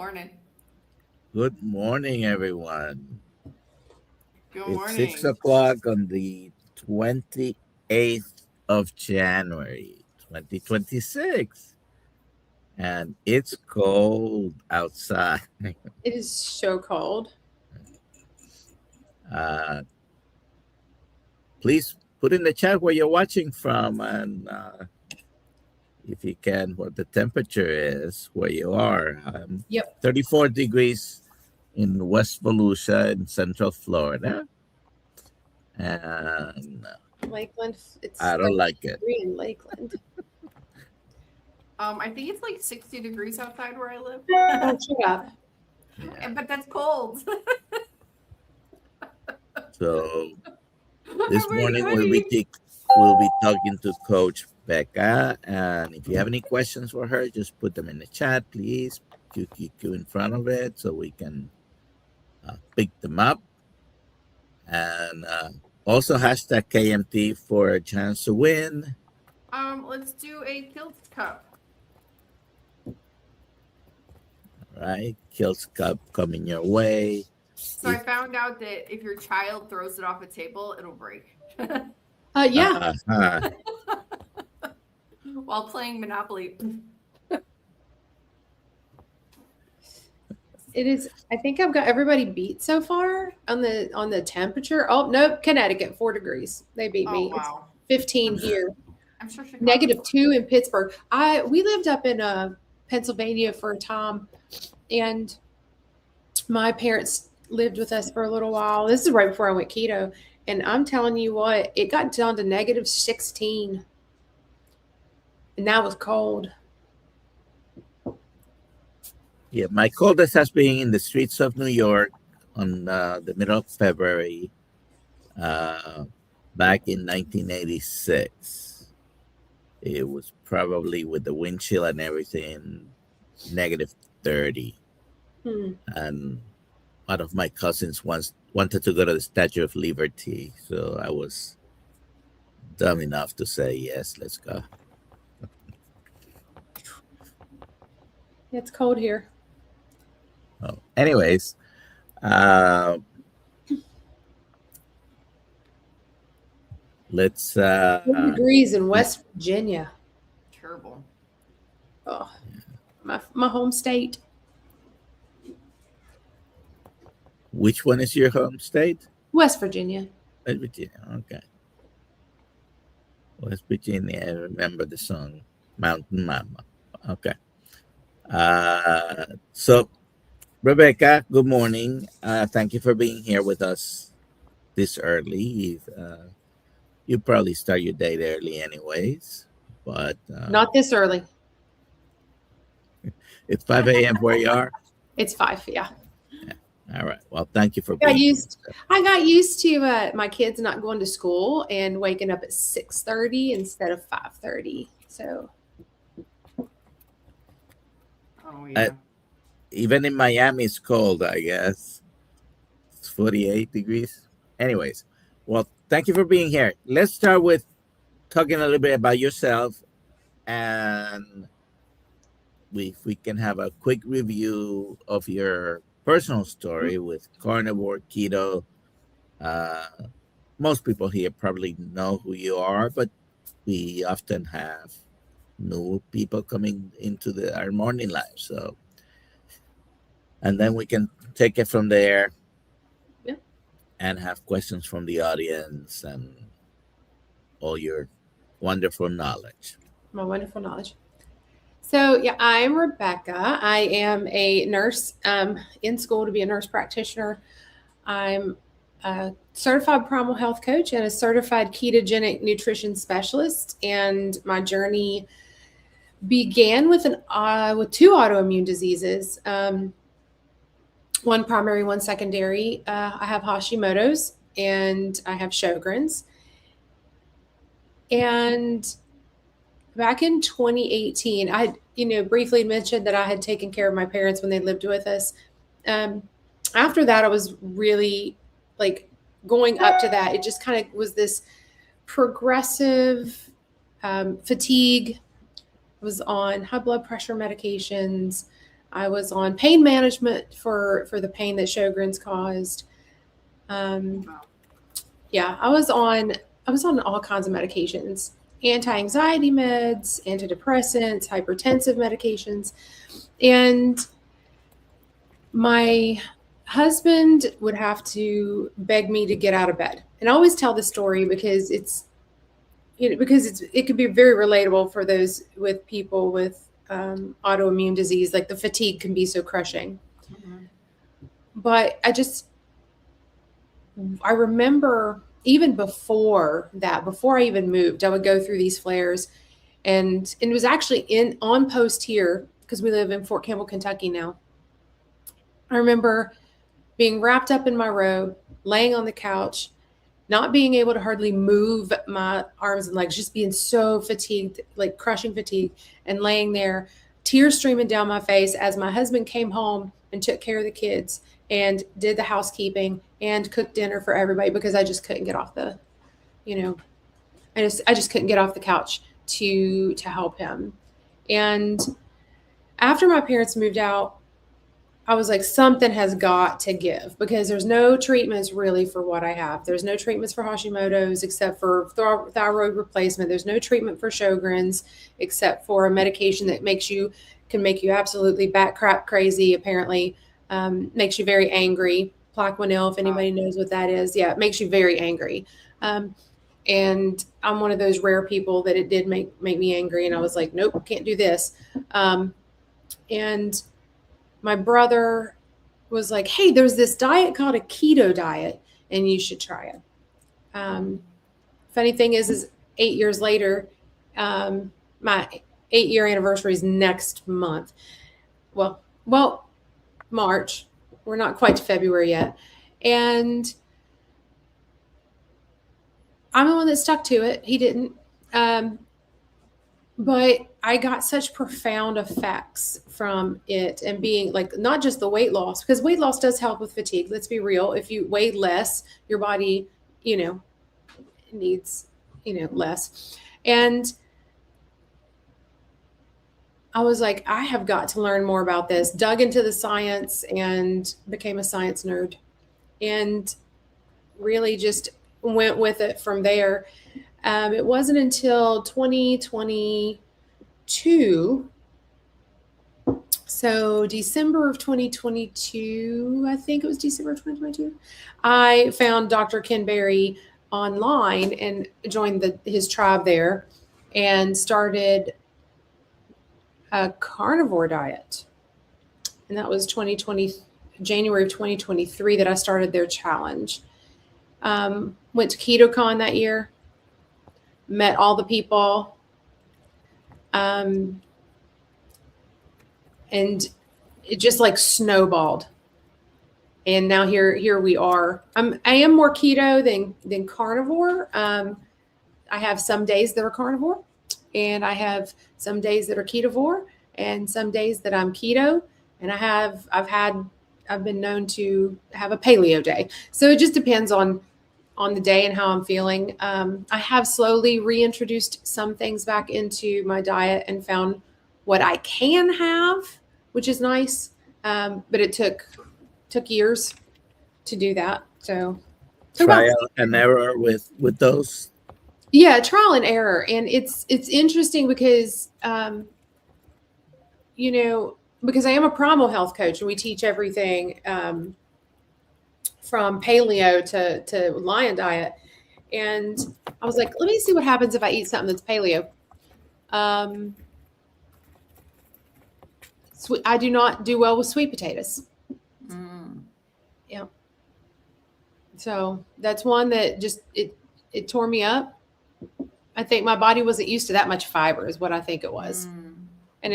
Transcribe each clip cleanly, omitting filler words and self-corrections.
Morning. Good morning, everyone. Good It's 6 morning. o'clock on the 28th of January, 2026. And it's cold outside. It is so cold. Uh, please put in the chat where you're watching from and if you can, what the temperature is where you are. Yep. 34 degrees in West Volusia in Central Florida. And Lakeland. It's I don't like it. in Lakeland. I think it's like 60 degrees outside where I live. Oh, shut up. Yeah. But that's cold. So this I'm wearing morning a we'll hoodie. be talking to Coach Becca, and if you have any questions for her, just put them in the chat, please. QQQ in front of it so we can pick them up, and also hashtag KMT for a chance to win. Let's do a Kiltz Cup. All right, Kiltz Cup coming your way. So I found out that if your child throws it off a table, it'll break. Yeah. While playing Monopoly. It is. I think I've got everybody beat so far on the temperature. Oh, nope. Connecticut, 4 degrees. They beat me. Wow. It's 15 here. I'm sure Chicago. -2 in Pittsburgh. We lived up in Pennsylvania for a time, and my parents lived with us for a little while. This is right before I went keto, and I'm telling you what, it got down to -16, and that was cold. Yeah, my coldest has been in the streets of New York on the middle of February, back in 1986. It was probably with the wind chill and everything, -30. And one of my cousins once wanted to go to the Statue of Liberty, so I was dumb enough to say, yes, let's go. It's cold here. Oh, anyways, let's 4 degrees in West Virginia. Terrible. Oh, my home state. which one is your home state? West Virginia. West Virginia. Okay. West Virginia. I remember the song Mountain Mama. Okay. So Rebekah, good morning. Thank you for being here with us this early. You probably start your day early anyways, but Not this early. It's 5 a.m. where you are? It's 5, yeah. All right. Well, thank you for I being got used to my kids not going to school and waking up at 6:30 instead of 5:30. So. Oh, yeah. Even in Miami, it's cold, I guess. It's 48 degrees. Anyways, well, thank you for being here. Let's start with talking a little bit about yourself, and we can have a quick review of your personal story with carnivore, keto. Most people here probably know who you are, but we often have new people coming into our morning life. So, and then we can take it from there. Yeah. And have questions from the audience and all your wonderful knowledge. My wonderful knowledge. So, yeah, I'm Rebekah. I am a nurse in school to be a nurse practitioner. I'm a certified primal health coach and a certified ketogenic nutrition specialist. And my journey began with 2 autoimmune diseases. One primary, one secondary. I have Hashimoto's and I have Sjogren's. And back in 2018, I briefly mentioned that I had taken care of my parents when they lived with us. After that, I was really going up to that. It just kind of was this progressive fatigue. I was on high blood pressure medications. I was on pain management for the pain that Sjogren's caused. Yeah, I was on all kinds of medications, anti-anxiety meds, antidepressants, hypertensive medications. And my husband would have to beg me to get out of bed. And I always tell the story because it could be very relatable for those with people with autoimmune disease. Like the fatigue can be so crushing. Mm-hmm. But I remember even before that, before I even moved, I would go through these flares, and it was actually on post here because we live in Fort Campbell, Kentucky now. I remember being wrapped up in my robe, laying on the couch, not being able to hardly move my arms and legs, just being so fatigued, like crushing fatigue, and laying there, tears streaming down my face as my husband came home and took care of the kids and did the housekeeping and cooked dinner for everybody because I just couldn't get off I just couldn't get off the couch to help him. And after my parents moved out, I was like, something has got to give because there's no treatments really for what I have. There's no treatments for Hashimoto's except for thyroid replacement. There's no treatment for Sjogren's except for a medication that can make you absolutely bat crap crazy, apparently. Makes you very angry. Plaquenil, if anybody knows what that is. Yeah, it makes you very angry. And I'm one of those rare people that it did make me angry. And I was like, nope, can't do this. And my brother was like, hey, there's this diet called a keto diet, and you should try it. Funny thing is 8 years later, my 8-year anniversary is next month. Well, March. We're not quite to February yet. And I'm the one that stuck to it. He didn't. But I got such profound effects from it and being like, not just the weight loss, because weight loss does help with fatigue. Let's be real. If you weigh less, your body, needs, less. And I was like, I have got to learn more about this, dug into the science and became a science nerd and really just went with it from there. It wasn't until 2022. So December of 2022, I think it was December of 2022, I found Dr. Ken Berry online and joined his tribe there and started a carnivore diet. And that was January of 2023 that I started their challenge. Went to KetoCon that year, met all the people. And it just like snowballed. And now here we are. I am more keto than carnivore. I have some days that are carnivore, and I have some days that are ketovore, and some days that I'm keto. And I've been known to have a paleo day. So it just depends on the day and how I'm feeling. I have slowly reintroduced some things back into my diet and found what I can have, which is nice. But it took years to do that. So trial and error with those. Yeah, trial and error. And it's interesting because, because I am a primal health coach and we teach everything from paleo to lion diet. And I was like, let me see what happens if I eat something that's paleo. I do not do well with sweet potatoes. Yeah. So that's one that just, it tore me up. I think my body wasn't used to that much fiber is what I think it was. And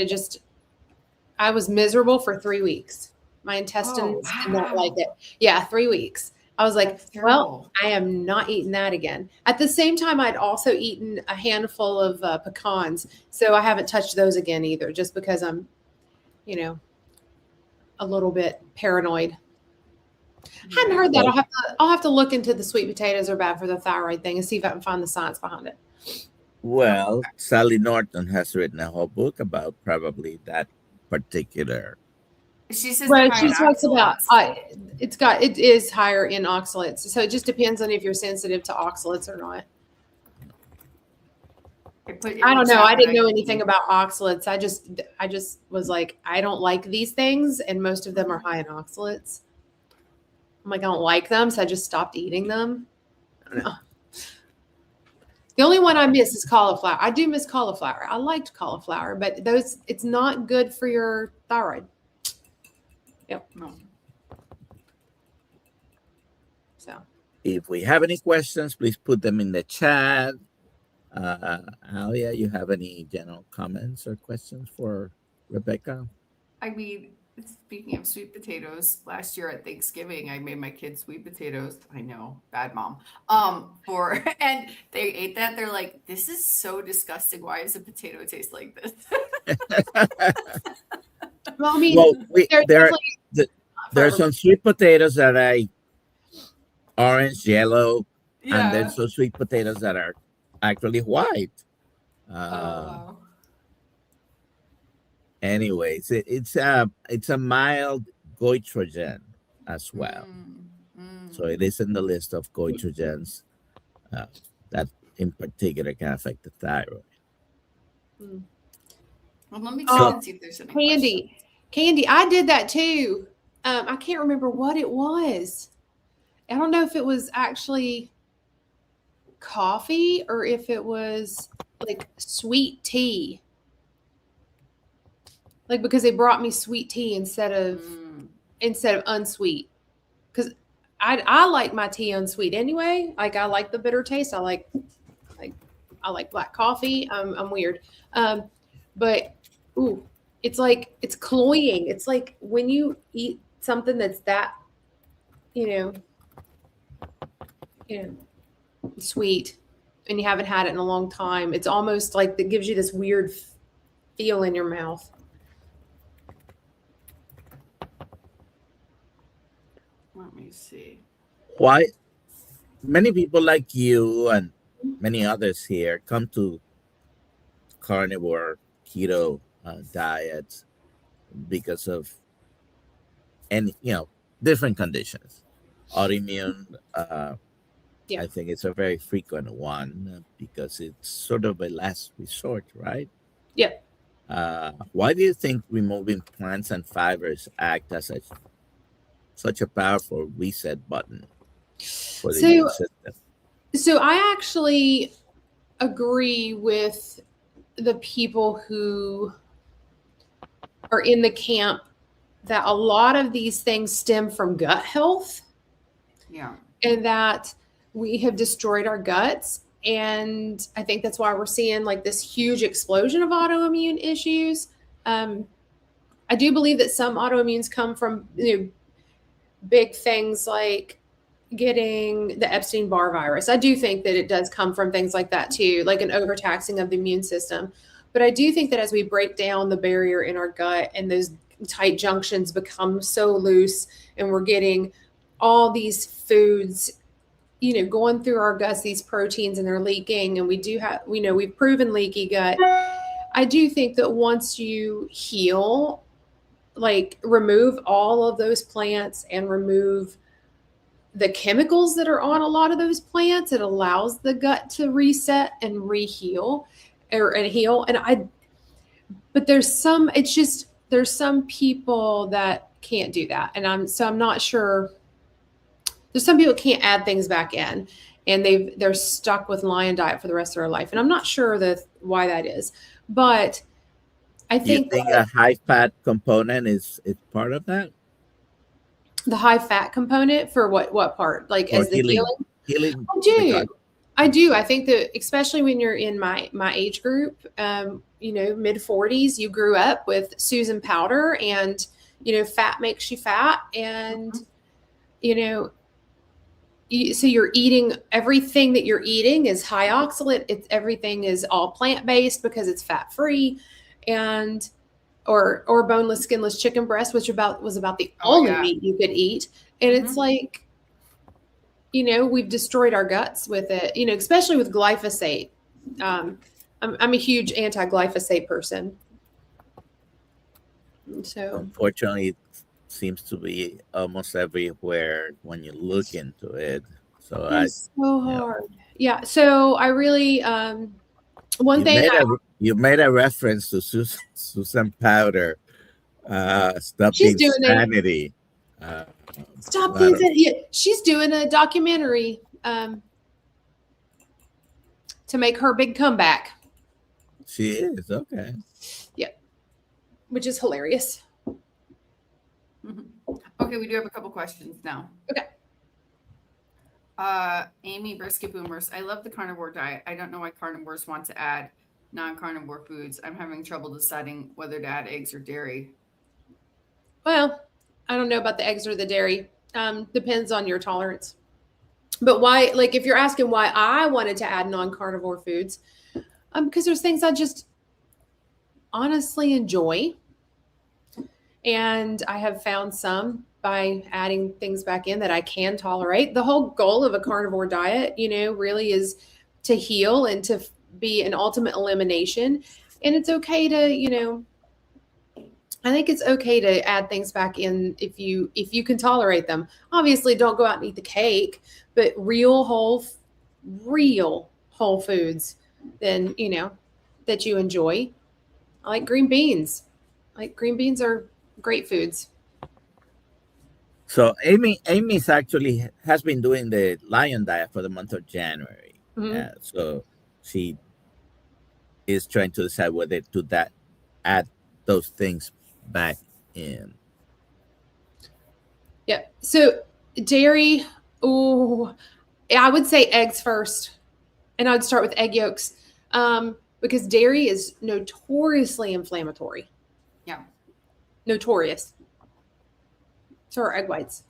I was miserable for 3 weeks. My intestines did not like it. Yeah, 3 weeks. I was like, well, I am not eating that again. At the same time, I'd also eaten a handful of pecans. So I haven't touched those again either, just because I'm, a little bit paranoid. Hadn't heard that. I'll have to look into the sweet potatoes are bad for the thyroid thing and see if I can find the science behind it. Well, Sally Norton has written a whole book about probably that particular She says Well, high she in talks about oxalates. it is higher in oxalates. So it just depends on if you're sensitive to oxalates or not. I don't know. I didn't know anything about oxalates. I just was like, I don't like these things, and most of them are high in oxalates. I'm like, I don't like them, so I just stopped eating them. I don't know. The only one I miss is cauliflower. I do miss cauliflower. I liked cauliflower, but it's not good for your thyroid. Yep. No. So if we have any questions, please put them in the chat. Alia, you have any general comments or questions for Rebekah? I mean, speaking of sweet potatoes, last year at Thanksgiving, I made my kids sweet potatoes. I know, bad mom. And they ate that. They're like, "This is so disgusting. Why does a potato taste like this?" Well, I mean, there are some sweet potatoes that are orange, yellow, and then some sweet potatoes that are actually white. Wow. Anyways, it's a mild goitrogen as well. So it is in the list of goitrogens that in particular can affect the thyroid. Well, let me check and see if there's any questions. Candy, I did that too. I can't remember what it was. I don't know if it was actually coffee or if it was like sweet tea. Like, because they brought me sweet tea instead of unsweet. Because I like my tea unsweet anyway. Like, I like the bitter taste. I like black coffee. I'm weird. But it's like, it's cloying. It's like when you eat something that's that, sweet and you haven't had it in a long time, it's almost like it gives you this weird feel in your mouth. Let me see. Why many people like you and many others here come to carnivore keto diets because of different conditions, autoimmune. I think it's a very frequent one because it's sort of a last resort, right? Yeah. Why do you think removing plants and fibers act as such a powerful reset button for the immune system? So I actually agree with the people who are in the camp that a lot of these things stem from gut health. Yeah. And that we have destroyed our guts. And I think that's why we're seeing like this huge explosion of autoimmune issues. I do believe that some autoimmunes come from big things like getting the Epstein-Barr virus. I do think that it does come from things like that too, like an overtaxing of the immune system. But I do think that as we break down the barrier in our gut and those tight junctions become so loose and we're getting all these foods, going through our guts, these proteins, and they're leaking, and we've proven leaky gut. I do think that once you heal, like remove all of those plants and remove the chemicals that are on a lot of those plants, it allows the gut to reset and heal. But there's some people that can't do that. And I'm not sure. There's some people can't add things back in and they're stuck with lion diet for the rest of their life. And I'm not sure why that is, but I think a high fat component is part of that. The high fat component for what part? Like as the healing? I do. I think that especially when you're in my age group, mid 40s, you grew up with Susan powder and, fat makes you fat. And, so you're eating, everything that you're eating is high oxalate. Everything is all plant-based because it's fat-free, and or boneless, skinless chicken breast, which was about the only meat you could eat. And it's like, we've destroyed our guts with it, especially with glyphosate. I'm a huge anti-glyphosate person. So unfortunately, it seems to be almost everywhere when you look into it. So it's so hard. Yeah. So I really, one you thing made a reference to Susan Powder. Stop the she's doing insanity. Uh, stop lot these. of Yeah, she's doing a documentary to make her big comeback. she is okay. Yeah, which is hilarious. Okay, we do have a couple questions now. Okay. Amy Brisket Boomers, I love the carnivore diet. I don't know why carnivores want to add non-carnivore foods. I'm having trouble deciding whether to add eggs or dairy. Well, I don't know about the eggs or the dairy. Depends on your tolerance. But why, like if you're asking why I wanted to add non-carnivore foods, because there's things I just honestly enjoy. And I have found some by adding things back in that I can tolerate. The whole goal of a carnivore diet, really is to heal and to be an ultimate elimination. And it's okay to, I think it's okay to add things back in if you can tolerate them. Obviously, don't go out and eat the cake, but real whole foods, then that you enjoy. I like green beans. Like green beans are great foods. So Amy's actually has been doing the lion diet for the month of January. Mm-hmm. So she is trying to decide whether to add those things back in. Yeah. So dairy, I would say eggs first, and I'd start with egg yolks, because dairy is notoriously inflammatory. Yeah. Notorious. So are egg whites.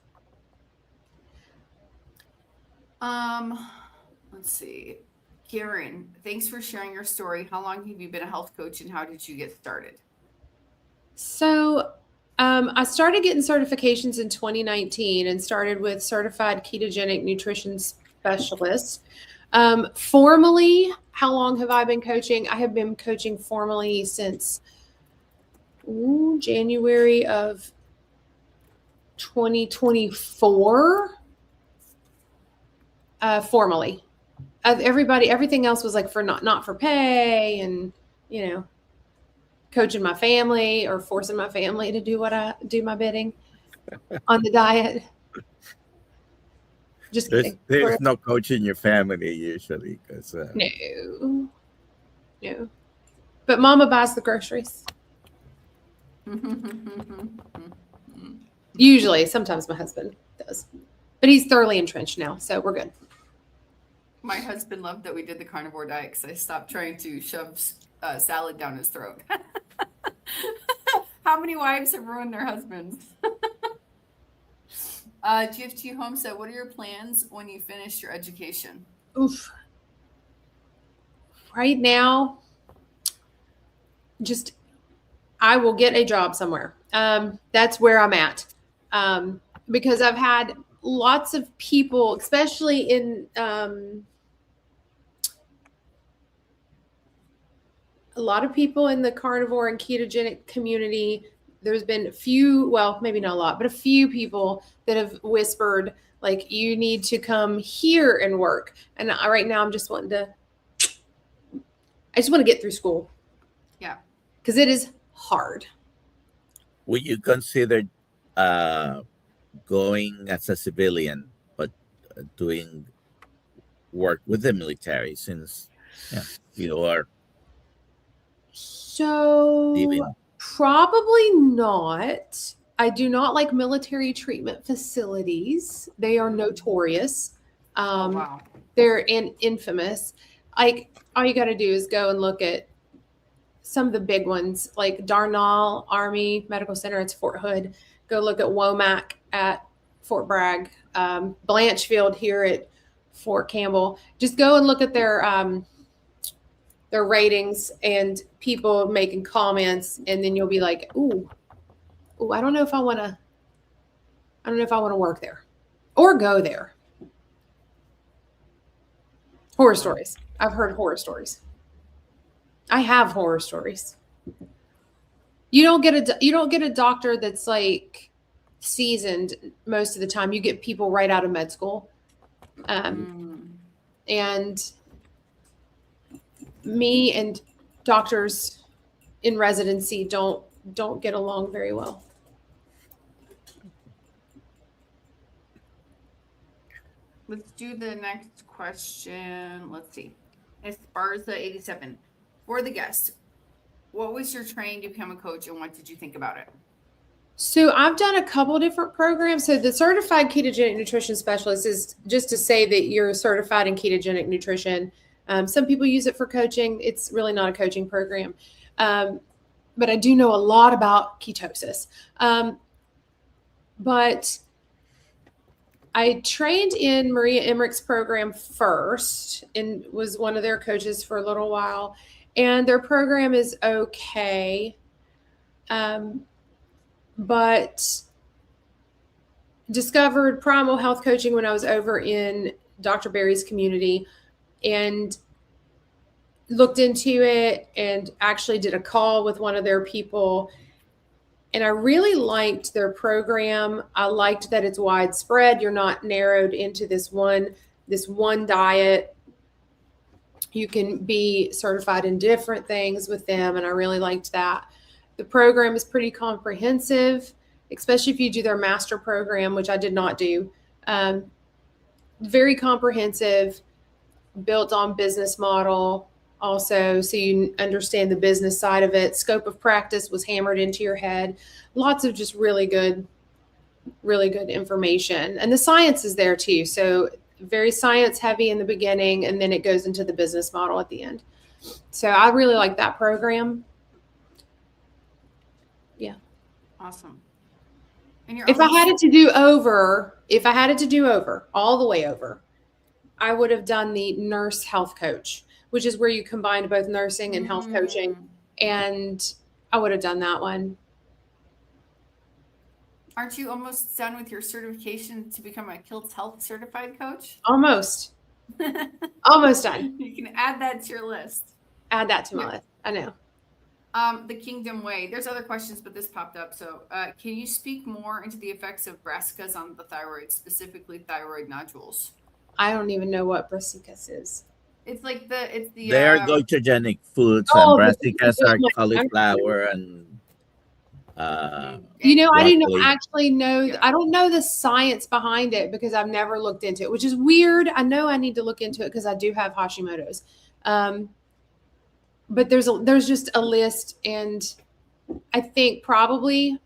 Let's see. Karen, thanks for sharing your story. How long have you been a health coach and how did you get started? So I started getting certifications in 2019 and started with certified ketogenic nutrition specialist. Formally, how long have I been coaching? I have been coaching formally since January of 2024. Formally, everything else was like for not for pay, and coaching my family or forcing my family to do my bidding on the diet. Just kidding. There's no coaching your family usually because No. But Mama buys the groceries. Usually, sometimes my husband does, but he's thoroughly entrenched now, so we're good. My husband loved that we did the carnivore diet because I stopped trying to shove salad down his throat. How many wives have ruined their husbands? GFT Homestead, what are your plans when you finish your education? Oof. Right now, just I will get a job somewhere. That's where I'm at. Because I've had lots of people, especially in a lot of people in the carnivore and ketogenic community. There's been maybe not a lot, but a few people that have whispered, like, you need to come here and work. And right now I'm just I just want to get through school. Yeah. Because it is hard. Would you consider going as a civilian, but doing work with the military since you are? So probably not. I do not like military treatment facilities. They are notorious. Wow. They're infamous. Like, all you got to do is go and look at some of the big ones, like Darnall Army Medical Center. It's Fort Hood. Go look at Womack at Fort Bragg, Blanchfield here at Fort Campbell. Just go and look at their ratings and people making comments, and then you'll be like, ooh, I don't know if I want to work there or go there. Horror stories. I've heard horror stories. I have horror stories. You don't get a doctor that's like seasoned most of the time. You get people right out of med school. And me and doctors in residency don't get along very well. Let's do the next question. Let's see. Esparza87. For the guest, what was your training to become a coach and what did you think about it? So I've done a couple different programs. So the certified ketogenic nutrition specialist is just to say that you're certified in ketogenic nutrition. Some people use it for coaching. It's really not a coaching program. But I do know a lot about ketosis. But I trained in Maria Emmerich's program first and was one of their coaches for a little while. And their program is okay. But discovered primal health coaching when I was over in Dr. Barry's community and looked into it and actually did a call with one of their people. And I really liked their program. I liked that it's widespread. You're not narrowed into this one diet. You can be certified in different things with them. And I really liked that. The program is pretty comprehensive, especially if you do their master program, which I did not do. Very comprehensive, built on business model also, so you understand the business side of it. Scope of practice was hammered into your head. Lots of just really good information. And the science is there too. So very science heavy in the beginning, and then it goes into the business model at the end. So I really like that program. Yeah. Awesome. And if I had it to do over, all the way over, I would have done the nurse health coach, which is where you combine both nursing and health coaching. And I would have done that one. Aren't you almost done with your certification to become a Kiltz Health certified coach? Almost. Almost done. You can add that to your list. Add that to my list. I know. The Kingdom Way. There's other questions, but this popped up. So can you speak more into the effects of brassicas on the thyroid, specifically thyroid nodules? I don't even know what brassicas is. It's like the they are goitrogenic foods, and brassicas are cauliflower and I didn't actually know. Yeah. I don't know the science behind it because I've never looked into it, which is weird. I know I need to look into it because I do have Hashimoto's. But there's just a list, and I think probably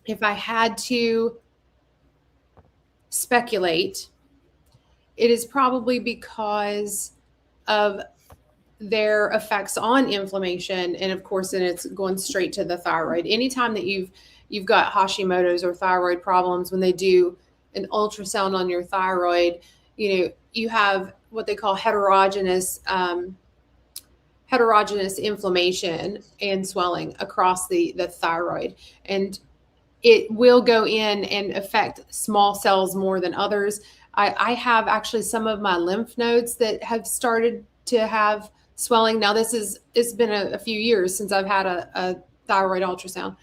if I had to speculate, it is probably because of their effects on inflammation. And of course, then it's going straight to the thyroid. Anytime that you've got Hashimoto's or thyroid problems, when they do an ultrasound on your thyroid, you have what they call heterogeneous inflammation and swelling across the thyroid. And it will go in and affect small cells more than others. I have actually some of my lymph nodes that have started to have swelling. Now it's been a few years since I've had a thyroid ultrasound.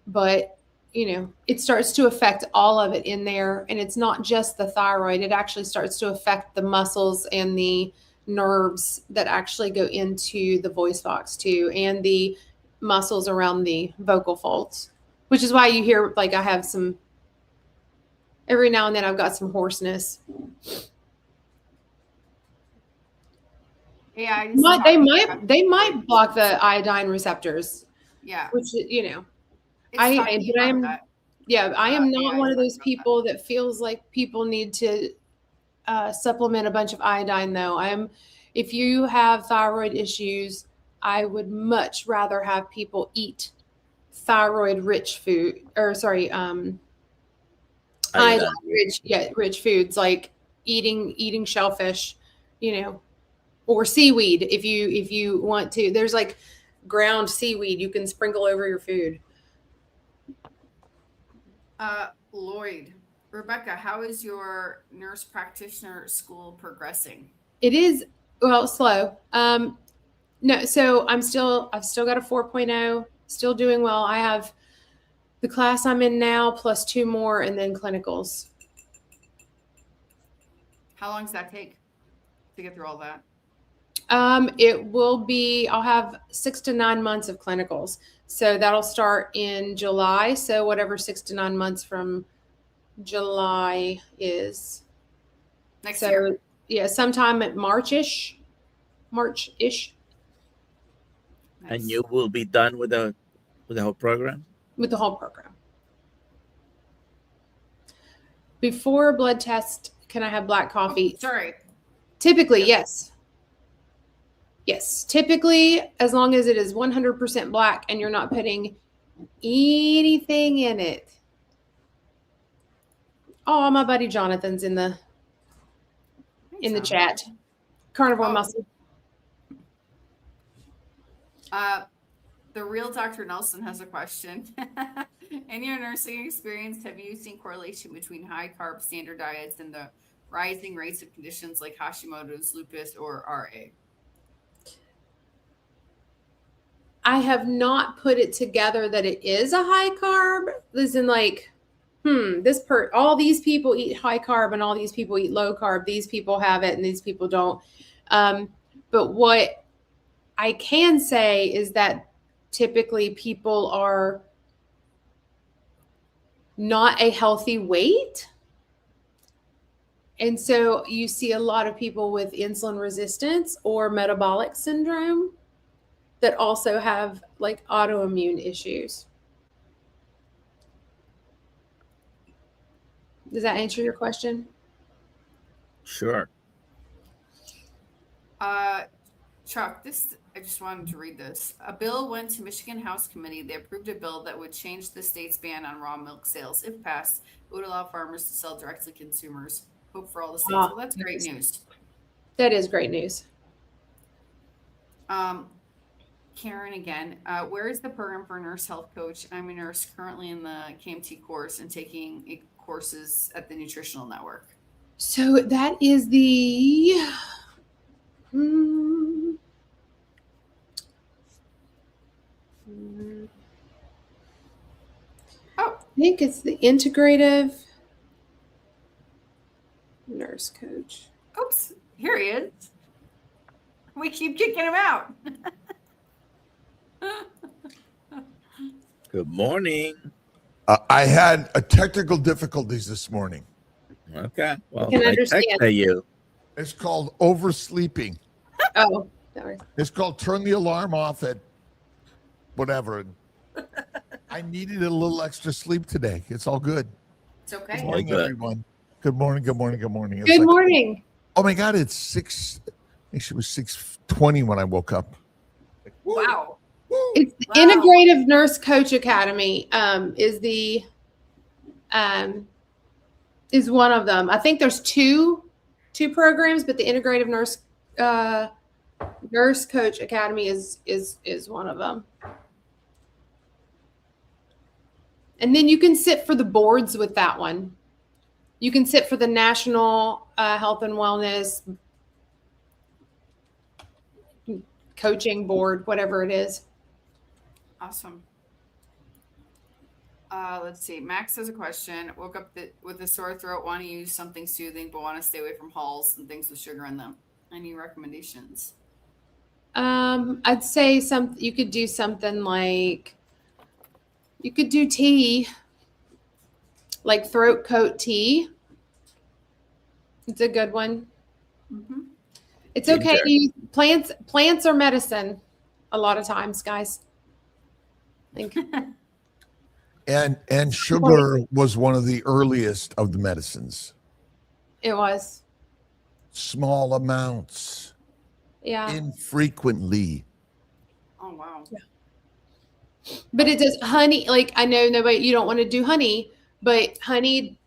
But it starts to affect all of it in there. And it's not just the thyroid. It actually starts to affect the muscles and the nerves that actually go into the voice box too, and the muscles around the vocal folds, which is why you hear, like, I have some, every now and then I've got some hoarseness. Yeah, they might block the iodine receptors. Yeah, which I am not one of those people that feels like people need to supplement a bunch of iodine, though. If you have thyroid issues, I would much rather have people eat thyroid-rich food, iodine-rich foods, like eating shellfish, or seaweed. If you want to, there's like ground seaweed you can sprinkle over your food. Lloyd, Rebecca, how is your nurse practitioner school progressing? It is, well, slow. No, so I've still got a 4.0, still doing well. I have the class I'm in now plus 2 more and then clinicals. How long does that take to get through all that? It will be, I'll have 6 to 9 months of clinicals. So that'll start in July. So whatever 6 to 9 months from July is. Next year. Yeah, sometime at March-ish. Nice. And you will be done with the whole program? With the whole program. Before a blood test, can I have black coffee? Oh, sorry. Typically, yes. Yes. Typically, as long as it is 100% black and you're not putting anything in it. Oh, my buddy Jonathan's in the chat. Carnivore muscle. The real Dr. Nelson has a question. In your nursing experience, have you seen correlation between high carb standard diets and the rising rates of conditions like Hashimoto's, lupus, or RA? I have not put it together that it is a high carb. Listen, like, all these people eat high carb and all these people eat low carb. These people have it and these people don't. But what I can say is that typically people are not a healthy weight. And so you see a lot of people with insulin resistance or metabolic syndrome that also have like autoimmune issues. Does that answer your question? Sure. Chuck, I just wanted to read this. A bill went to Michigan House Committee. They approved a bill that would change the state's ban on raw milk sales. If passed, it would allow farmers to sell directly to consumers. Hope for all the states. Well, that's great news. That is great news. Karen again, where is the program for a nurse health coach? I'm a nurse currently in the KMT course and taking courses at the Nutritional Network. So that is the I think it's the integrative nurse coach. Oops, here he is. We keep kicking him out. Good morning. I had technical difficulties this morning. Okay. Well, I can understand. texted you. It's called oversleeping. Oh, sorry. It's called turn the alarm off at whatever. I needed a little extra sleep today. It's all good. It's okay. Good morning, good. everyone. Good morning. Good morning. Good morning. It's Good like, morning. oh my God, it's 6. I think it was 6:20 when I woke up. Like, woo, Wow. woo. It's the Integrative Nurse Coach Academy is one of them. I think there's two programs, but the Integrative Nurse Coach Academy is one of them. And then you can sit for the boards with that one. You can sit for the National Health and Wellness Coaching Board, whatever it is. Awesome. Let's see. Max has a question. Woke up with a sore throat, want to use something soothing, but want to stay away from Halls and things with sugar in them. Any recommendations? I'd say you could do something like, you could do tea, like throat coat tea. It's a good one. Mm-hmm. It's okay to use plants or medicine a lot of times, guys. I think. And sugar was one of the earliest of the medicines. It was. Small amounts. Yeah. Infrequently. Oh, wow. Yeah. But it does honey. Like, I know you don't want to do honey, but honey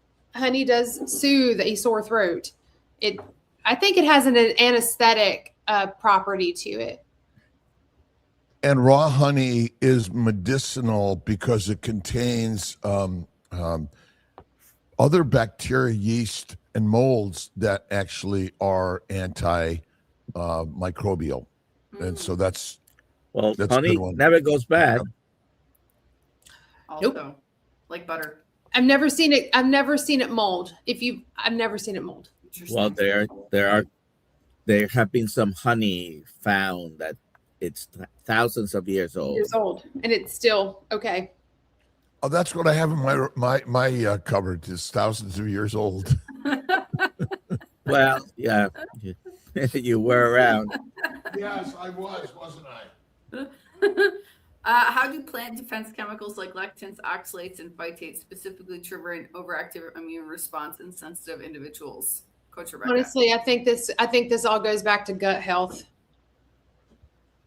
does soothe a sore throat. I think it has an anesthetic property to it. And raw honey is medicinal because it contains other bacteria, yeast, and molds that actually are antimicrobial. And so that's Well, a honey good one. never goes bad. Also, Nope. like butter. I've never seen it. I've never seen it mold. I've never seen it mold. Well, there have been some honey found that it's thousands of years old. And it's still okay. Oh, that's what I have in my cupboard. Is thousands of years old. Well, yeah, you were around. Yes, I was, wasn't I? How do plant defense chemicals like lectins, oxalates, and phytates specifically trigger an overactive immune response in sensitive individuals? Coach Rebekah. Honestly, I think this all goes back to gut health.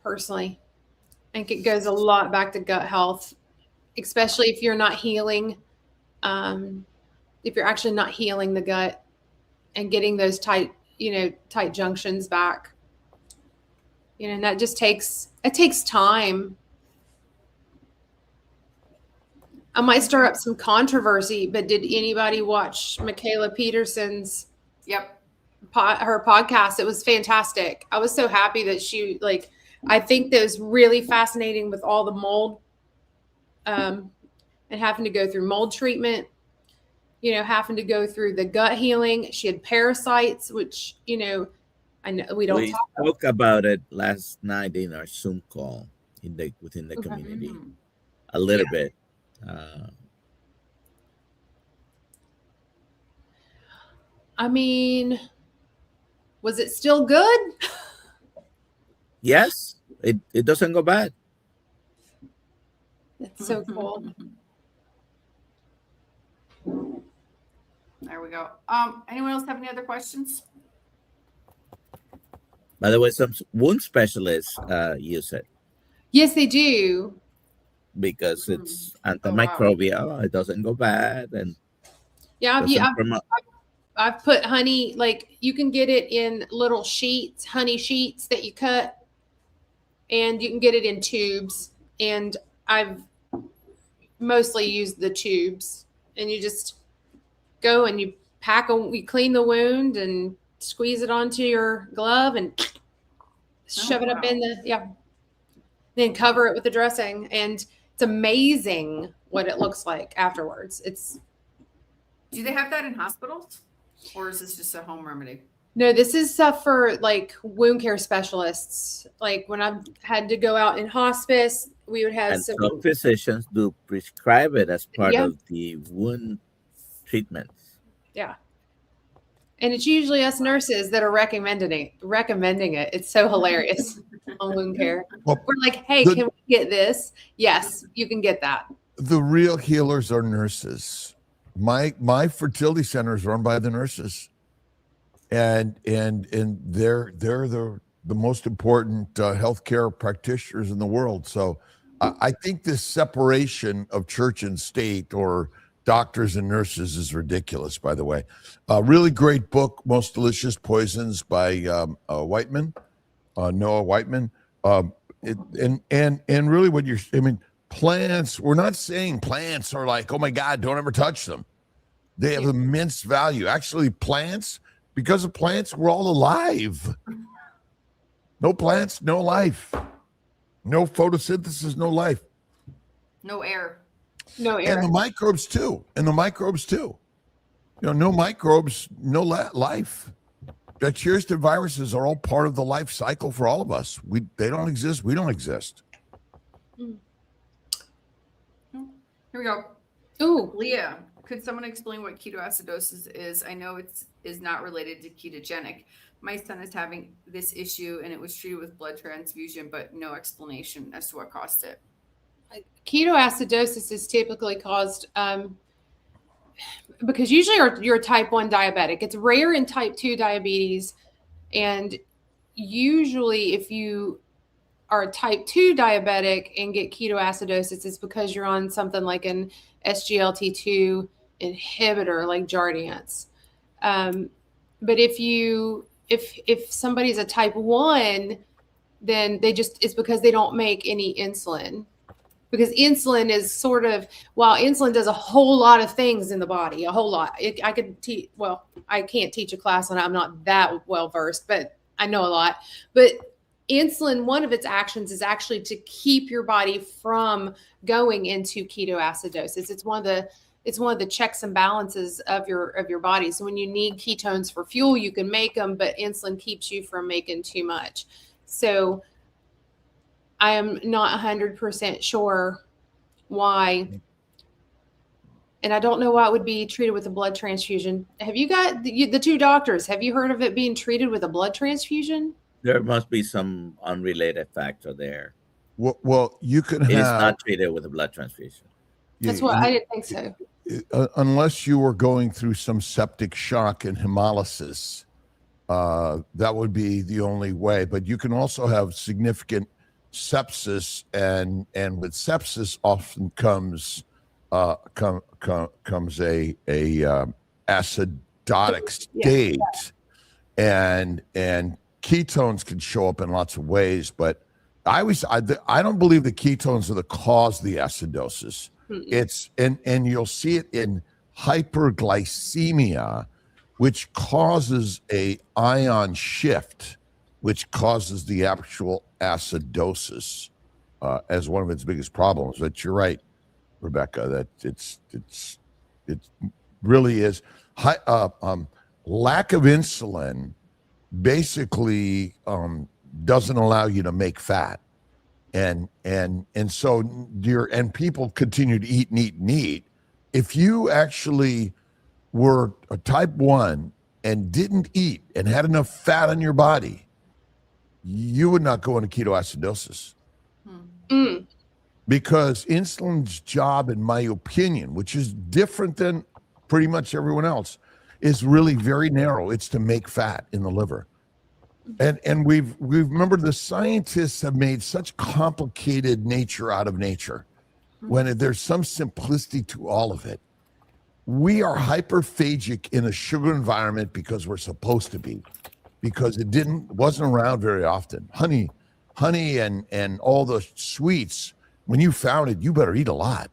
Personally, I think it goes a lot back to gut health, especially if you're not healing. If you're actually not healing the gut and getting those tight junctions back, and that just takes time. I might stir up some controversy, but did anybody watch Michaela Peterson's Yep. her podcast? It was fantastic. I was so happy that she I think that was really fascinating with all the mold, and having to go through mold treatment, having to go through the gut healing. She had parasites, which, I know we don't talk spoke about it last night in our Zoom call within the Okay. community a little bit. I mean, was it still good? Yes, it doesn't go bad. That's so cool. There we go. Anyone else have any other questions? By the way, some wound specialists use it Yes, they do. because it's Oh, wow. antimicrobial. It doesn't go bad, and Yeah, doesn't promote. I've put honey, you can get it in little sheets, honey sheets that you cut, and you can get it in tubes. And I've mostly used the tubes, and you just go and you you clean the wound and squeeze it onto your glove and shove it up in then cover it with the dressing. And it's amazing what it looks like afterwards. Do they have that in hospitals, or is this just a home remedy? No, this is stuff for wound care specialists. When I've had to go out in hospice, we would have And some physicians do prescribe it as part of the wound treatments. Yeah. And it's usually us nurses that are recommending it. It's so hilarious on wound care. Well, We're like, hey, can we get this? Yes, you can get that. The real healers are nurses. My fertility center is run by the nurses, and they're the most important healthcare practitioners in the world. So I think this separation of church and state, or doctors and nurses, is ridiculous. By the way, really great book, Most Delicious Poisons by Noah Whiteman. And really, plants, we're not saying plants are like, oh my God, don't ever touch them. They have immense value. Actually, plants, because of plants, we're all alive. No plants, no life. No photosynthesis, no life. No air. No air. And the microbes too. No microbes, no life. Bacteria and viruses are all part of the life cycle for all of us. They don't exist. We don't exist. Here we go. Ooh. Leah, could someone explain what ketoacidosis is? I know it is not related to ketogenic. My son is having this issue, and it was treated with blood transfusion, but no explanation as to what caused it. Ketoacidosis is typically caused because usually you're a type 1 diabetic. It's rare in type 2 diabetes. And usually if you are a type 2 diabetic and get ketoacidosis, it's because you're on something like an SGLT2 inhibitor like Jardiance. But if somebody's a type 1, then it's because they don't make any insulin. Because insulin is while insulin does a whole lot of things in the body, a whole lot. I can't teach a class on it. I'm not that well versed, but I know a lot. But insulin, one of its actions is actually to keep your body from going into ketoacidosis. It's one of the checks and balances of your body. So when you need ketones for fuel, you can make them, but insulin keeps you from making too much. So I am not 100% sure why. And I don't know why it would be treated with a blood transfusion. Have you got the two doctors? Have you heard of it being treated with a blood transfusion? There must be some unrelated factor there. Well, you can It is have. not treated with a blood transfusion. That's what I didn't think so. Unless you were going through some septic shock and hemolysis, that would be the only way. But you can also have significant sepsis, and with sepsis often comes comes a acidotic state, and ketones can show up in lots of ways. But I don't believe the ketones are the cause of the acidosis. It's and you'll see it in hyperglycemia, which causes a ion shift, which causes the actual acidosis as one of its biggest problems. But you're right, Rebecca, that it really is lack of insulin basically doesn't allow you to make fat. And so people continue to eat and eat and eat. If you actually were a type 1 and didn't eat and had enough fat on your body, you would not go into ketoacidosis. Because insulin's job, in my opinion, which is different than pretty much everyone else, is really very narrow. It's to make fat in the liver. And we've remembered the scientists have made such complicated nature out of nature when there's some simplicity to all of it. We are hyperphagic in a sugar environment because we're supposed to be, because it wasn't around very often. Honey and all the sweets, when you found it, you better eat a lot.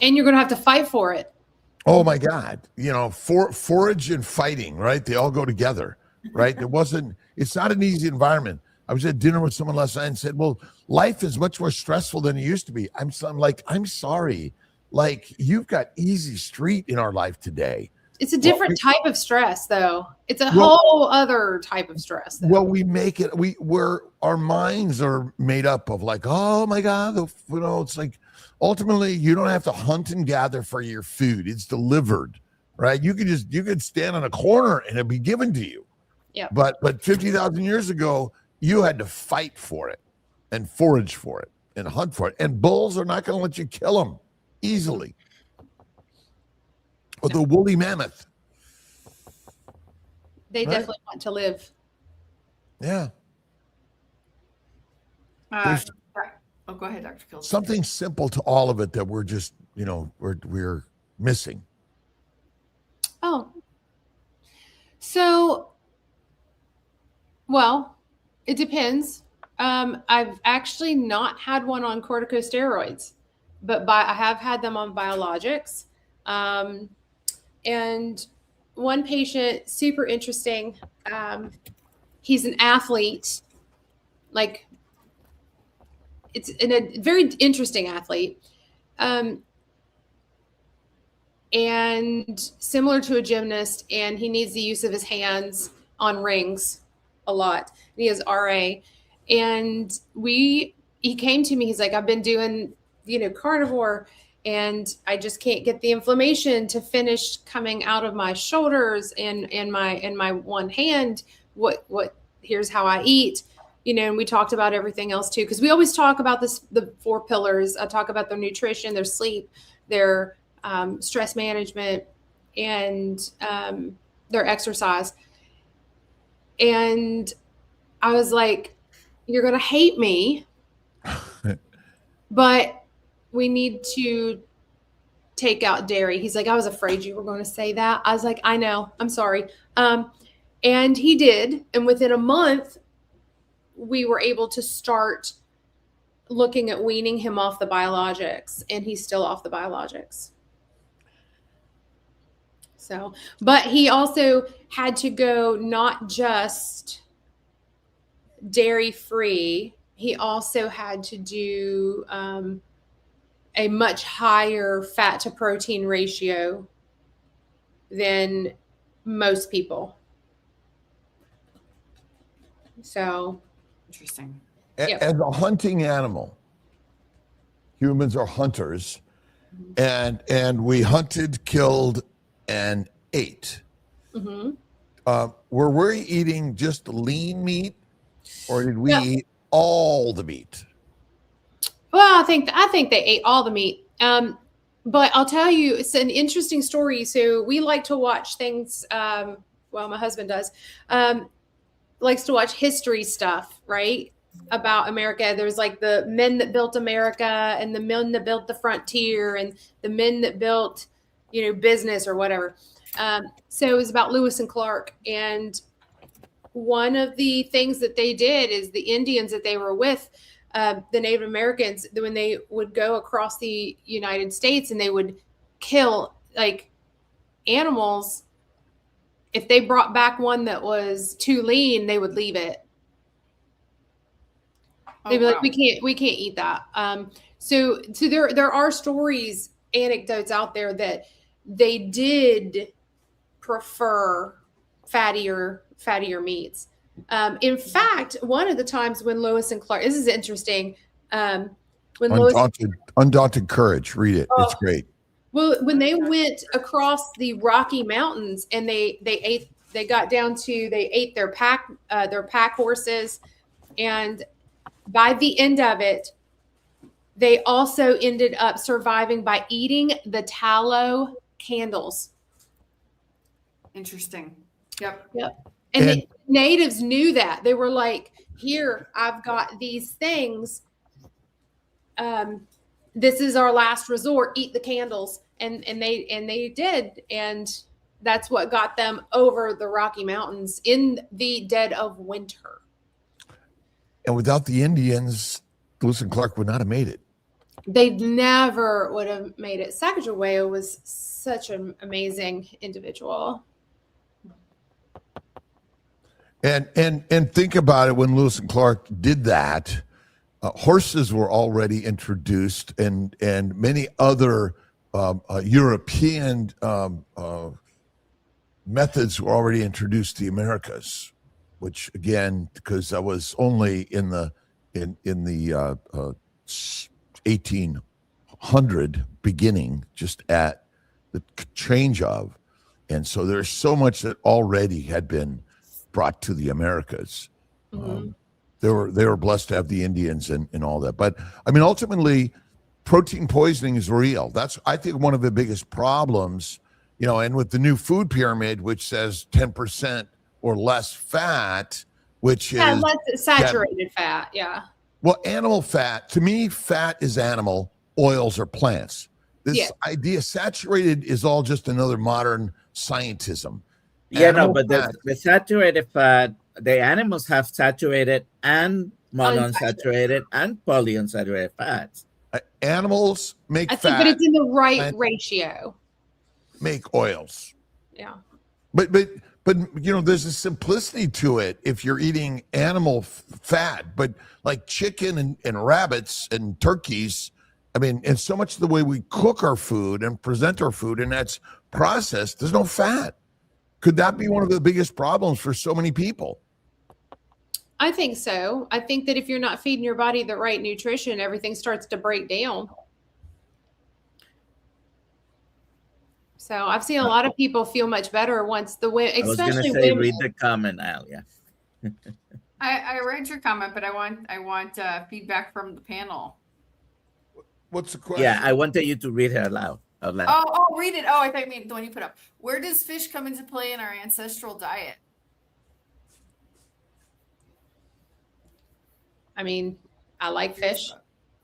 And you're going to have to fight for it. Oh my God. Forage and fighting, right? They all go together, right? It's not an easy environment. I was at dinner with someone last night and said, well, life is much more stressful than it used to be. I'm sorry. Like, you've got easy street in our life today. It's a different type of stress, though. It's a whole other type of stress, though. Well, we make it, our minds are made up of like, oh my God, it's like, ultimately, you don't have to hunt and gather for your food. It's delivered, right? You could stand on a corner and it'd be given to you. Yeah. But 50,000 years ago, you had to fight for it and forage for it and hunt for it. And bulls are not going to let you kill them easily. Or the woolly mammoth. They definitely want to live. Yeah. Oh, go ahead, Dr. Kiltz. Something simple to all of it that we're just, we're missing. Oh. So, well, it depends. I've actually not had one on corticosteroids, but I have had them on biologics. And one patient, super interesting. He's an athlete, like, it's a very interesting athlete, and similar to a gymnast, and he needs the use of his hands on rings a lot. He has RA, and he came to me. He's like, I've been doing, carnivore, and I just can't get the inflammation to finish coming out of my shoulders and my one hand. Here's how I eat. And we talked about everything else too, because we always talk about the 4 pillars. I talk about their nutrition, their sleep, their stress management, and their exercise. And I was like, you're going to hate me, but we need to take out dairy. He's like, I was afraid you were going to say that. I was like, I know, I'm sorry. And he did. And within a month, we were able to start looking at weaning him off the biologics, and he's still off the biologics. So, but he also had to go not just dairy free, he also had to do a much higher fat to protein ratio than most people. So, Interesting. Yep. As a hunting animal, humans are hunters, and we hunted, killed, and ate. mhm. Were we eating just lean meat, or did we Yeah. eat all the meat? Well, I think they ate all the meat. But I'll tell you, it's an interesting story. So we like to watch things. Well, my husband does. Likes to watch history stuff, right? About America. There's like the men that built America, and the men that built the frontier, and the men that built, business or whatever. So it was about Lewis and Clark, and one of the things that they did is the Indians that they were with, the Native Americans, when they would go across the United States and they would kill like animals, if they brought back one that was too lean, they would leave it. They'd be like, we can't eat that. So there are stories, anecdotes out there that they did prefer fattier meats. In fact, one of the times when Lewis and Clark, this is interesting. Undaunted Courage. Read it. It's great. Well, when they went across the Rocky Mountains and they ate their pack horses, and by the end of it, they also ended up surviving by eating the tallow candles. Interesting. Yep. And the natives knew that. They were like, here, I've got these things. This is our last resort. Eat the candles. And they did. And that's what got them over the Rocky Mountains in the dead of winter. And without the Indians, Lewis and Clark would not have made it. They never would have made it. Sacagawea was such an amazing individual. And think about it, when Lewis and Clark did that, horses were already introduced, and many other European methods were already introduced to the Americas, which again, because I was only in the 1800 beginning, just at the change of, and so there's so much that already had been brought to the Americas. Mm-hmm. They were blessed to have the Indians and all that. But I mean, ultimately, protein poisoning is real. That's, I think, one of the biggest problems, and with the new food pyramid, which says 10% or less fat, which is less saturated fat. Yeah. Well, animal fat, to me, fat is animal, oils are plants. This idea saturated is all just another modern scientism. Yeah, but the saturated fat, the animals have saturated and monounsaturated and polyunsaturated fats. Animals make fat. But it's in the right ratio. Make oils. Yeah. But there's a simplicity to it if you're eating animal fat, but like chicken and rabbits and turkeys, I mean, and so much of the way we cook our food and present our food, and that's processed, there's no fat. Could that be one of the biggest problems for so many people? I think so. I think that if you're not feeding your body the right nutrition, everything starts to break down. So I've seen a lot of people feel much better once the women, especially women. Read the comment, Al. Yeah. I read your comment, but I want feedback from the panel. What's the question? Yeah, I wanted you to read her aloud. Oh, read it. Oh, I thought you meant the one you put up. Where does fish come into play in our ancestral diet? I mean, I like fish.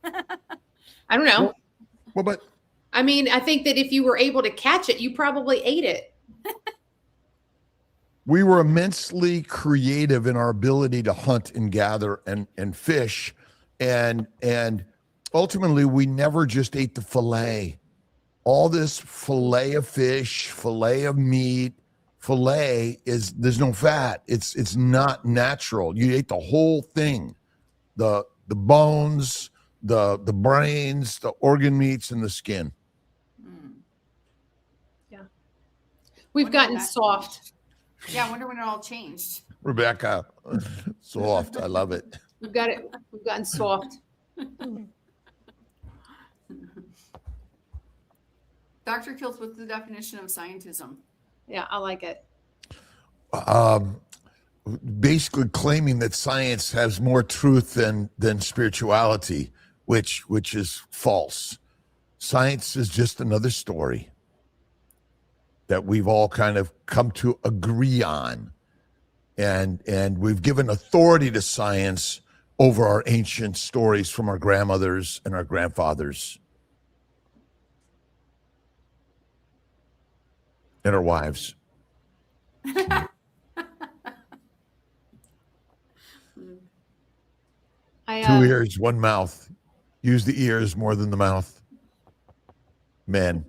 I don't know. Well, but I mean, I think that if you were able to catch it, you probably ate it. We were immensely creative in our ability to hunt and gather and fish. And ultimately, we never just ate the fillet. All this fillet of fish, fillet of meat, filet there's no fat. It's not natural. You ate the whole thing, the bones, the brains, the organ meats, and the skin. We've Wonder when gotten that soft. changed. Yeah, I wonder when it all changed. Rebecca, soft. I love it. We've gotten soft. Dr. Kiltz, what's the definition of scientism? Yeah, I like it. Basically claiming that science has more truth than spirituality, which is false. Science is just another story that we've all kind of come to agree on, and we've given authority to science over our ancient stories from our grandmothers and our grandfathers and our wives. 2 ears, 1 mouth. Use the ears more than the mouth. Men.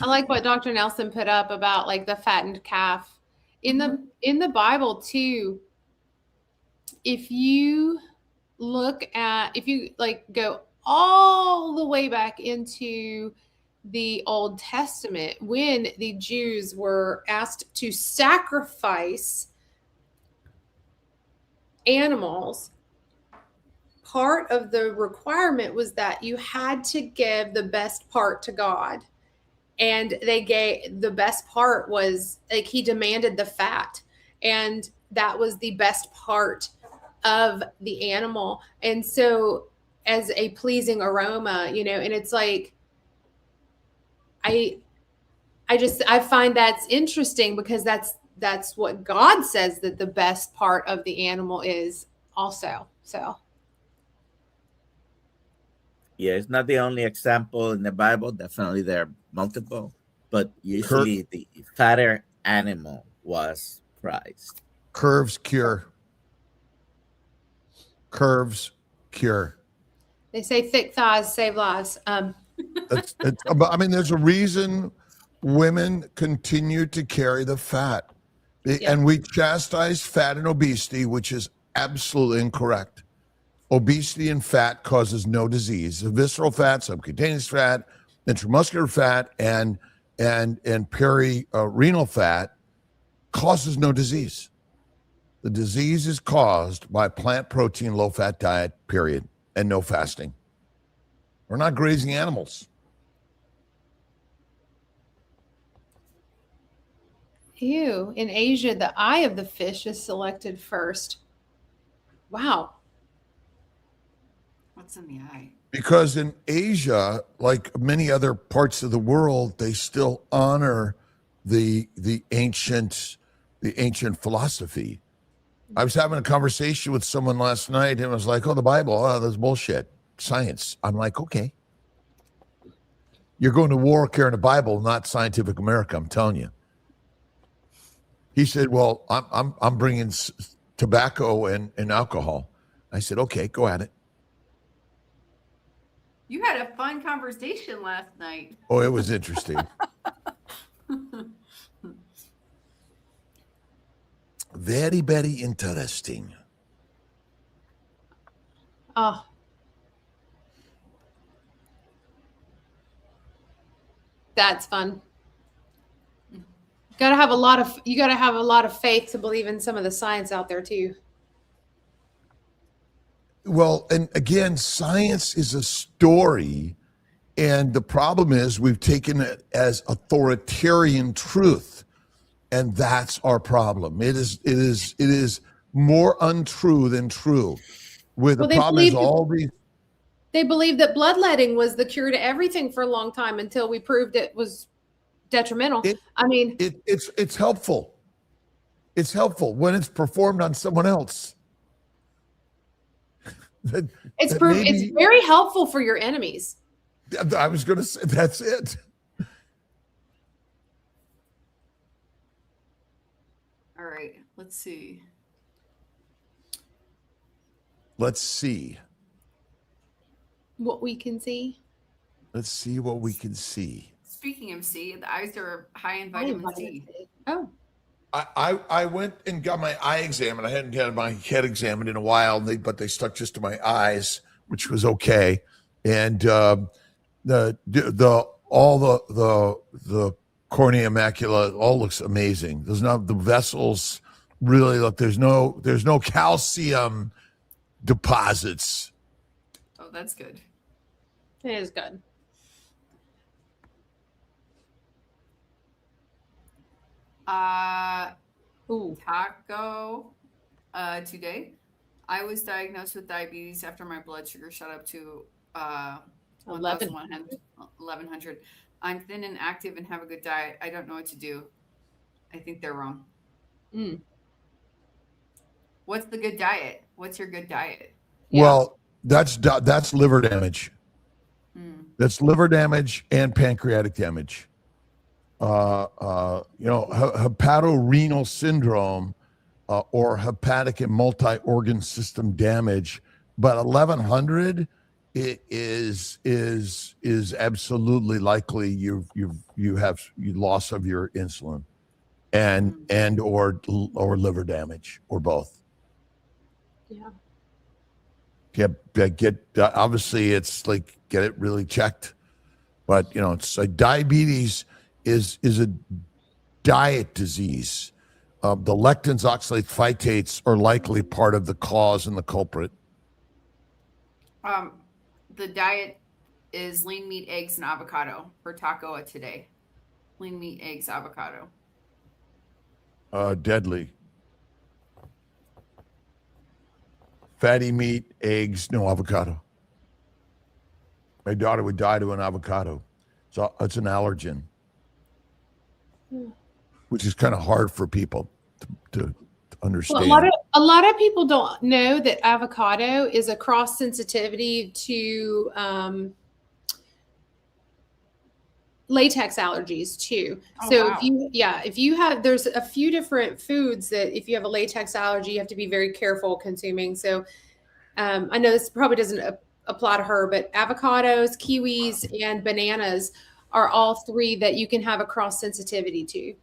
I like what Dr. Nelson put up about like the fattened calf in the Bible too. If you like go all the way back into the Old Testament, when the Jews were asked to sacrifice animals, part of the requirement was that you had to give the best part to God. And they gave the best part was like he demanded the fat, and that was the best part of the animal. And so as a pleasing aroma, and it's like I find that's interesting because that's what God says that the best part of the animal is also. So Yeah, it's not the only example in the Bible. Definitely there are multiple, but usually the fatter animal was prized. Curves cure. Curves cure. they say thick thighs save lives. There's a reason women continue to carry the fat. Yeah. And we chastise fat and obesity, which is absolutely incorrect. Obesity and fat causes no disease. The visceral fat, subcutaneous fat, intramuscular fat, and perirenal fat causes no disease. The disease is caused by plant protein, low-fat diet, period, and no fasting. We're not grazing animals. Ew. In Asia, the eye of the fish is selected first. Wow. What's in the eye? Because in Asia, like many other parts of the world, they still honor the ancient philosophy. I was having a conversation with someone last night and was like, "Oh, the Bible, that's bullshit. Science." I'm like, "Okay. You're going to war carrying a Bible, not Scientific America, I'm telling you." He said, "Well, I'm bringing tobacco and alcohol." I said, "Okay, go at it." You had a fun conversation last night. Oh, it was interesting. Very, very interesting. Oh. That's fun. You gotta have a lot of faith to believe in some of the science out there too. Well, and again, science is a story, and the problem is we've taken it as authoritarian truth, and that's our problem. It is more untrue than true. Where the problem is all these. They believed that bloodletting was the cure to everything for a long time until we proved it was detrimental. It's helpful. It's helpful when it's performed on someone else. It's very helpful for your enemies. I was going to say that's it. All right, let's see. Let's see. What we can see. Let's see what we can see. Speaking of C, the eyes are high in vitamin C. Oh. I went and got my eye examined. I hadn't had my head examined in a while, but they stuck just to my eyes, which was okay. And the cornea macula all looks amazing. There's not the vessels really look. There's no calcium deposits. Oh, that's good. It is good. Taco today. I was diagnosed with diabetes after my blood sugar shot up to 1100. I'm thin and active and have a good diet. I don't know what to do. I think they're wrong. What's the good diet? What's your good diet? Well, that's liver damage. That's liver damage and pancreatic damage. Hepatorenal syndrome or hepatic and multi-organ system damage, but 1100 is absolutely likely you have loss of your insulin and or liver damage or both. Obviously it's like get it really checked, but it's like diabetes is a diet disease. The lectins, oxalate phytates are likely part of the cause and the culprit. The diet is lean meat, eggs, and avocado for taco today. Lean meat, eggs, avocado. Deadly. Fatty meat, eggs, no avocado. My daughter would die to an avocado. So it's an allergen, which is kind of hard for people to understand. Well, a lot of people don't know that avocado is a cross sensitivity to latex allergies too. Wow. if you have, there's a few different foods that if you have a latex allergy, you have to be very careful consuming. So I know this probably doesn't apply to her, but avocados, kiwis, and bananas are all three that you can have a cross sensitivity to.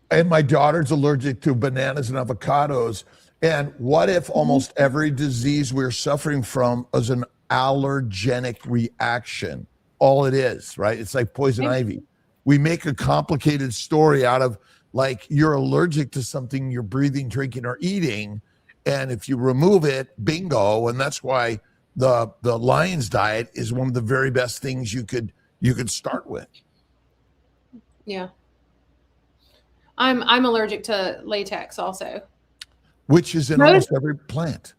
And my daughter's allergic to bananas and avocados. And what if almost every disease we're suffering from is an allergenic reaction? All it is, right? It's like poison ivy. We make a complicated story out of like you're allergic to something you're breathing, drinking, or eating. And if you remove it, bingo. And that's why the Lion's diet is one of the very best things you could start with. Yeah. I'm allergic to latex also. Which is in almost every plant.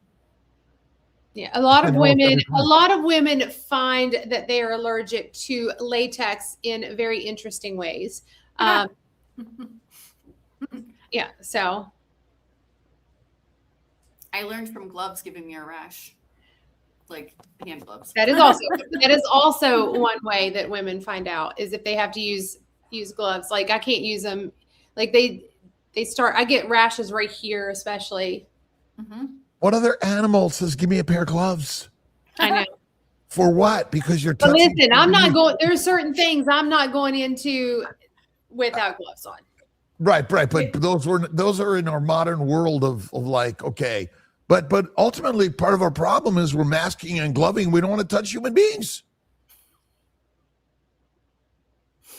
Yeah, a lot of women find that they are allergic to latex in very interesting ways. Yeah, so I learned from gloves giving me a rash, like hand gloves. that is also one way that women find out is if they have to use gloves. Like I can't use them. Like I get rashes right here, especially. What other animal says, give me a pair of gloves? I know. For what? Because you're But touching. listen, I'm not going, there are certain things I'm not going into without gloves on. Right. But those are in our modern world of like, okay. But ultimately part of our problem is we're masking and gloving. We don't want to touch human beings.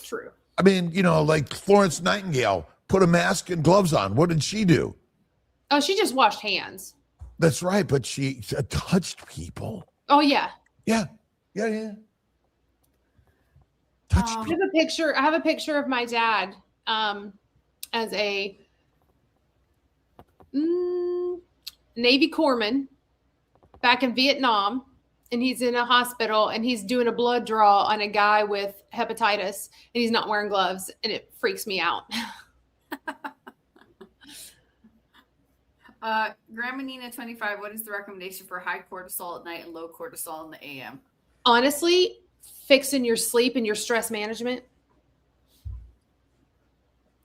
True. I mean, like Florence Nightingale put a mask and gloves on. What did she do? Oh, she just washed hands. That's right. But she touched people. Oh, yeah. Yeah. Touched people. I have a picture of my dad as a Navy corpsman back in Vietnam. And he's in a hospital and he's doing a blood draw on a guy with hepatitis and he's not wearing gloves and it freaks me out. Grandma Nina 25, what is the recommendation for high cortisol at night and low cortisol in the AM? Honestly, fixing your sleep and your stress management.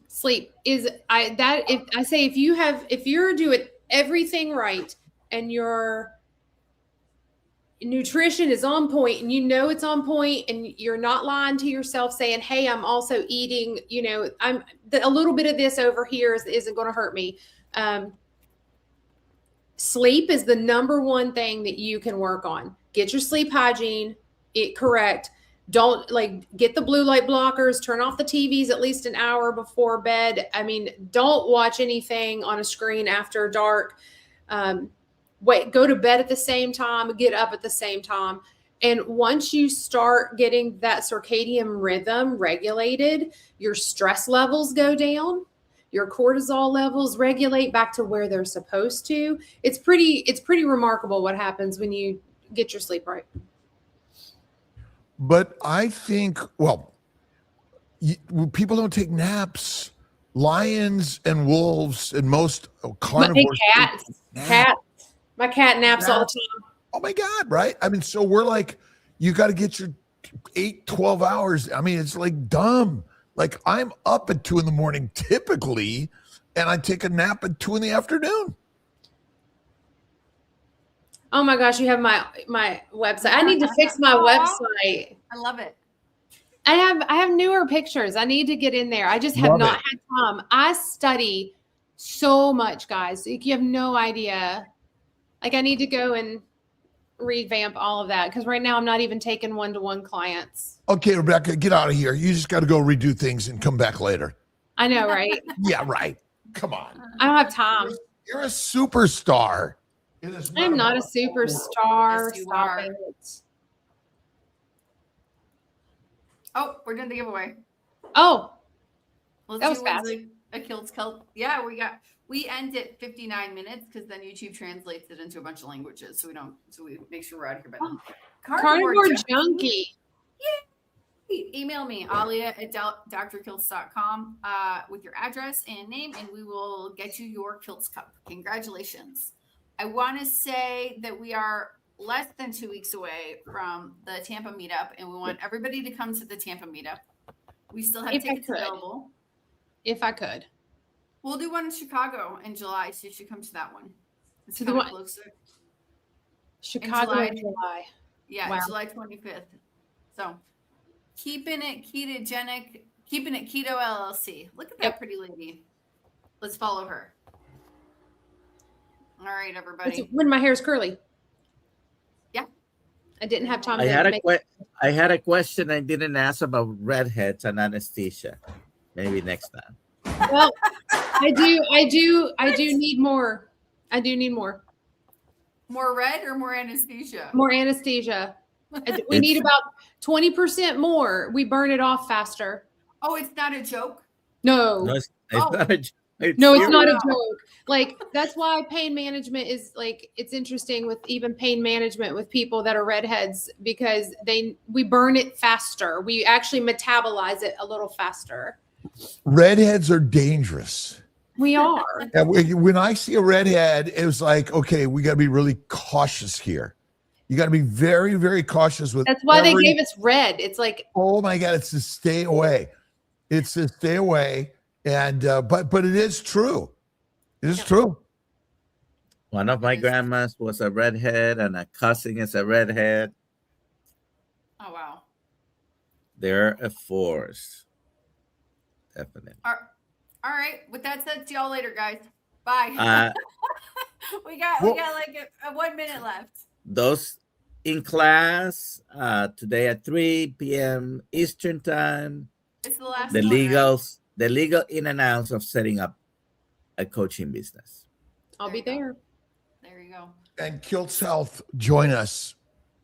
Sleep is if you're doing everything right and you're nutrition is on point and you know it's on point and you're not lying to yourself saying, hey, I'm also eating, a little bit of this over here isn't going to hurt me. Sleep is the number one thing that you can work on. Get your sleep hygiene correct. Don't get the blue light blockers, turn off the TVs at least an hour before bed. I mean, don't watch anything on a screen after dark. Go to bed at the same time, get up at the same time. And once you start getting that circadian rhythm regulated, your stress levels go down, your cortisol levels regulate back to where they're supposed to. It's pretty remarkable what happens when you get your sleep right. But I think, people don't take naps. Lions and wolves and most carnivores. Cats. My cat naps all the time. Oh my God, right? I mean, so we're like, you got to get your 8-12 hours. I mean, it's like dumb. Like I'm up at 2 a.m. typically, and I take a nap at 2 p.m. Oh my gosh, you have my website. I need to fix my website. I love it. I have newer pictures. I need to get in there. I just have not had time. I study so much, guys. You have no idea. I need to go and revamp all of that because right now I'm not even taking one-to-one clients. Okay, Rebecca, get out of here. You just got to go redo things and come back later. I know, right? Yeah, right. Come on. I don't have time. You're a superstar. I'm not a superstar. Yes, you Stop are. it. Oh, we're doing the giveaway. Oh, Let's that was do fast. a Kiltz Cup. Yeah, we end at 59 minutes because then YouTube translates it into a bunch of languages. So we make sure we're out of here by then. Carnivore junkie. Yay! Email me, alia@drkiltz.com with your address and name, and we will get you your Kiltz Cup. Congratulations. I want to say that we are less than 2 weeks away from the Tampa meetup, and we want everybody to come to the Tampa meetup. We still have tickets available. If I could. We'll do one in Chicago in July, so you should come to that one. It's So kind the of one- closer. Chicago in July. July. Yeah, Wow. July 25th. So keeping it ketogenic, keeping it keto LLC. Look at that pretty lady. Let's follow her. All right, everybody. That's when my hair's curly. Yeah. I didn't have time I to had make I had a question I didn't ask about redheads and anesthesia. Maybe next time. Well, I do need more. I do need more. More red or more anesthesia? More anesthesia. We need about 20% more. We burn it off faster. Oh, it's not a joke? No, No, it's not a joke. it's serious. not a joke. That's why pain management is it's interesting with even pain management with people that are redheads because we burn it faster. We actually metabolize it a little faster. Redheads are dangerous. We are. And when I see a redhead, it was like, okay, we got to be really cautious here. You got to be very, very cautious with. That's why they gave us red. It's like, oh my God, it's to stay away. It's to stay away. And but it is true. It is true. One of my grandmas was a redhead, and a cousin is a redhead. Oh, wow. They're a force. Definitely. All right. With that said, see y'all later, guys. Bye. We got like a 1 minute left. Those in class today at 3 p.m. Eastern time. It's the last The one, the legal in and outs of setting up a coaching business. I'll be there. There you go. And Kiltz Health, join us.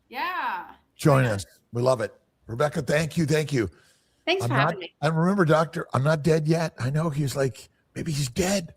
Yeah. Join us. We love it. Rebecca, thank you. Thanks for having me. And remember, doctor, I'm not dead yet. I know he's like, maybe he's dead.